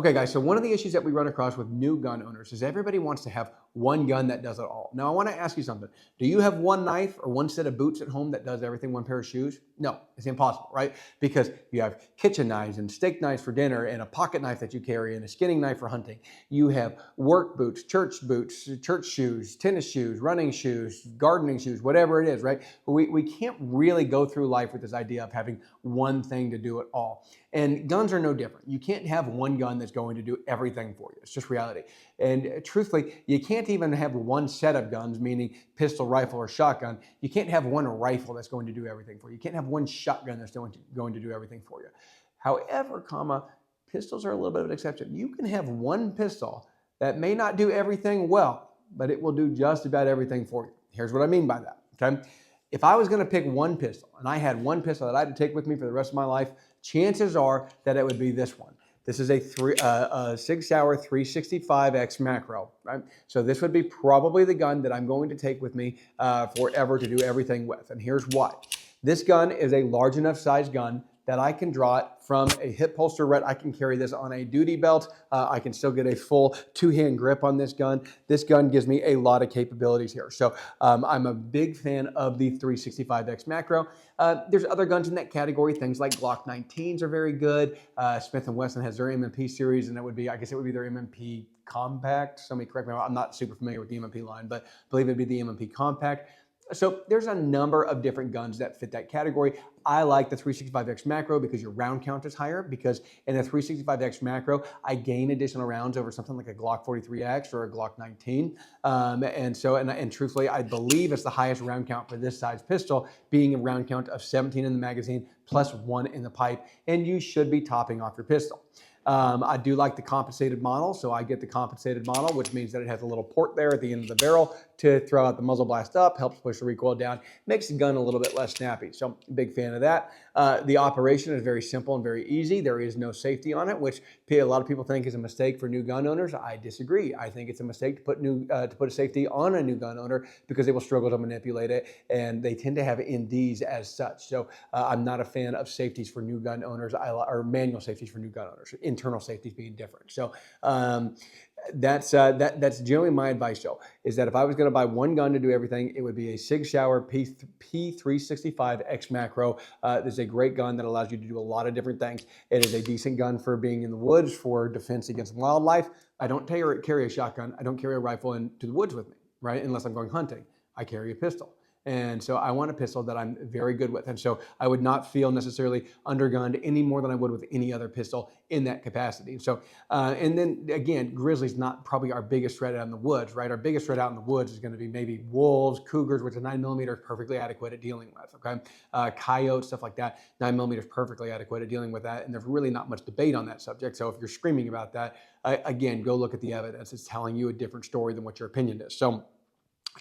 Okay, guys, so one of the issues that we run across with new gun owners is everybody wants to have one gun that does it all. Now, I want to ask you something. Do you have one knife or one set of boots at home that does everything, one pair of shoes? No, it's impossible, right? Because you have kitchen knives and steak knives for dinner and a pocket knife that you carry and a skinning knife for hunting. You have work boots, church shoes, tennis shoes, running shoes, gardening shoes, whatever it is, right? We can't really go through life with this idea of having one thing to do it all. And guns are no different. You can't have one gun that's going to do everything for you. It's just reality. And truthfully, you can't even have one set of guns, meaning pistol, rifle, or shotgun. You can't have one rifle that's going to do everything for you. You can't have one shotgun that's going to do everything for you. However, pistols are a little bit of an exception. You can have one pistol that may not do everything well, but it will do just about everything for you. Here's what I mean by that, okay? If I was going to pick one pistol, and I had one pistol that I had to take with me for the rest of my life, chances are that it would be this one. This is a Sig Sauer 365X macro, right? So this would be probably the gun that I'm going to take with me forever to do everything with. And here's why. This gun is a large enough size gun that I can draw it from a hip holster, right? I can carry this on a duty belt. I can still get a full two-hand grip on this gun. This gun gives me a lot of capabilities here. So I'm a big fan of the 365X macro. There's other guns in that category. Things like Glock 19s are very good. Smith & Wesson has their M&P series, and I guess it would be their M&P Compact. Somebody correct me, I'm not super familiar with the M&P line, but I believe it'd be the M&P Compact. So there's a number of different guns that fit that category. I like the 365X macro because your round count is higher, because in a 365X macro, I gain additional rounds over something like a Glock 43X or a Glock 19. And truthfully, I believe it's the highest round count for this size pistol, being a round count of 17 in the magazine plus 1 in the pipe, and you should be topping off your pistol. I do like the compensated model, so I get the compensated model, which means that it has a little port there at the end of the barrel to throw out the muzzle blast up, helps push the recoil down, makes the gun a little bit less snappy. So big fan of that. The operation is very simple and very easy. There is no safety on it, which a lot of people think is a mistake for new gun owners. I disagree. I think it's a mistake to put a safety on a new gun owner because they will struggle to manipulate it, and they tend to have NDs as such. So I'm not a fan of safeties for new gun owners, or manual safeties for new gun owners. Internal safeties being different. So that's generally my advice, Joe, is that if I was going to buy one gun to do everything, it would be a Sig Sauer P365X macro. This is a great gun that allows you to do a lot of different things. It is a decent gun for being in the woods, for defense against wildlife. I don't carry a shotgun. I don't carry a rifle into the woods with me, right? Unless I'm going hunting. I carry a pistol. And so I want a pistol that I'm very good with. And so I would not feel necessarily undergunned any more than I would with any other pistol in that capacity. So, and then again, grizzly's not probably our biggest threat out in the woods, right? Our biggest threat out in the woods is going to be maybe wolves, cougars, which a 9mm is perfectly adequate at dealing with, okay? Coyotes, stuff like that. 9mm is perfectly adequate at dealing with that. And there's really not much debate on that subject. So if you're screaming about that, again, go look at the evidence. It's telling you a different story than what your opinion is. So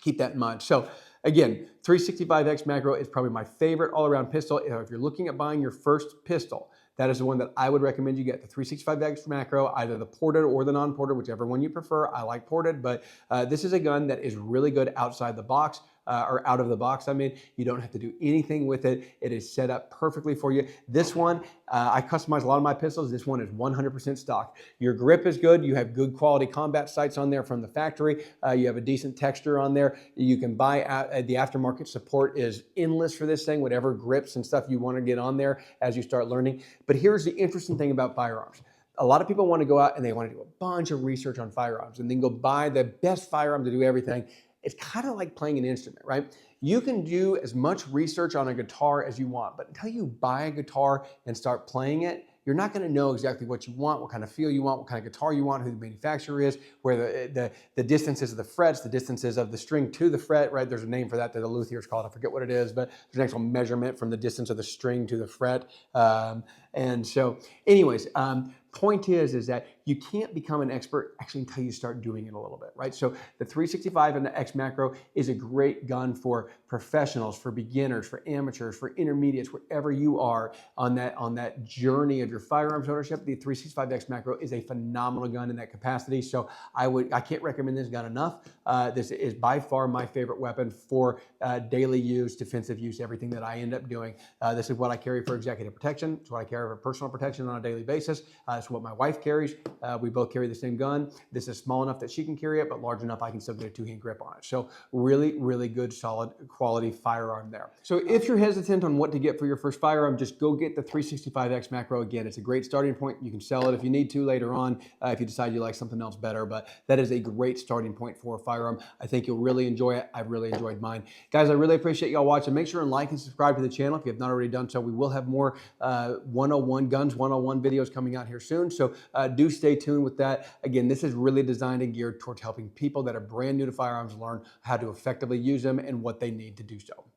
keep that in mind. So again, 365X macro is probably my favorite all-around pistol. If you're looking at buying your first pistol, that is the one that I would recommend you get, the 365X macro, either the ported or the non-ported, whichever one you prefer. I like ported, but this is a gun that is really good outside the box. Or out of the box, I mean. You don't have to do anything with it. It is set up perfectly for you. This one, I customize a lot of my pistols. This one is 100% stock. Your grip is good. You have good quality combat sights on there from the factory. You have a decent texture on there. You can buy the aftermarket support is endless for this thing, whatever grips and stuff you want to get on there as you start learning. But here's the interesting thing about firearms. A lot of people want to go out and they want to do a bunch of research on firearms and then go buy the best firearm to do everything. It's kind of like playing an instrument, right? You can do as much research on a guitar as you want, but until you buy a guitar and start playing it, you're not going to know exactly what you want, what kind of feel you want, what kind of guitar you want, who the manufacturer is, where the distances of the frets, the distances of the string to the fret, right? There's a name for that the luthiers call it. I forget what it is, but there's an actual measurement from the distance of the string to the fret. And so anyways, point is that you can't become an expert actually until you start doing it a little bit, right? So the 365 and the X macro is a great gun for professionals, for beginners, for amateurs, for intermediates, wherever you are on that journey of your firearms ownership. The 365X macro is a phenomenal gun in that capacity. So I can't recommend this gun enough. This is by far my favorite weapon for daily use, defensive use, everything that I end up doing. This is what I carry for executive protection. It's what I carry for personal protection on a daily basis. It's what my wife carries. We both carry the same gun. This is small enough that she can carry it, but large enough I can still get a two-hand grip on it. So really, really good, solid quality firearm there. So if you're hesitant on what to get for your first firearm, just go get the 365X Macro. Again, it's a great starting point. You can sell it if you need to later on, if you decide you like something else better, but that is a great starting point for a firearm. I think you'll really enjoy it. I've really enjoyed mine. Guys, I really appreciate y'all watching. Make sure and like and subscribe to the channel if you have not already done so. We will have more 101 guns, 101 videos coming out here soon. So do stay tuned with that. Again, this is really designed and geared towards helping people that are brand new to firearms learn how to effectively use them and what they need to do so.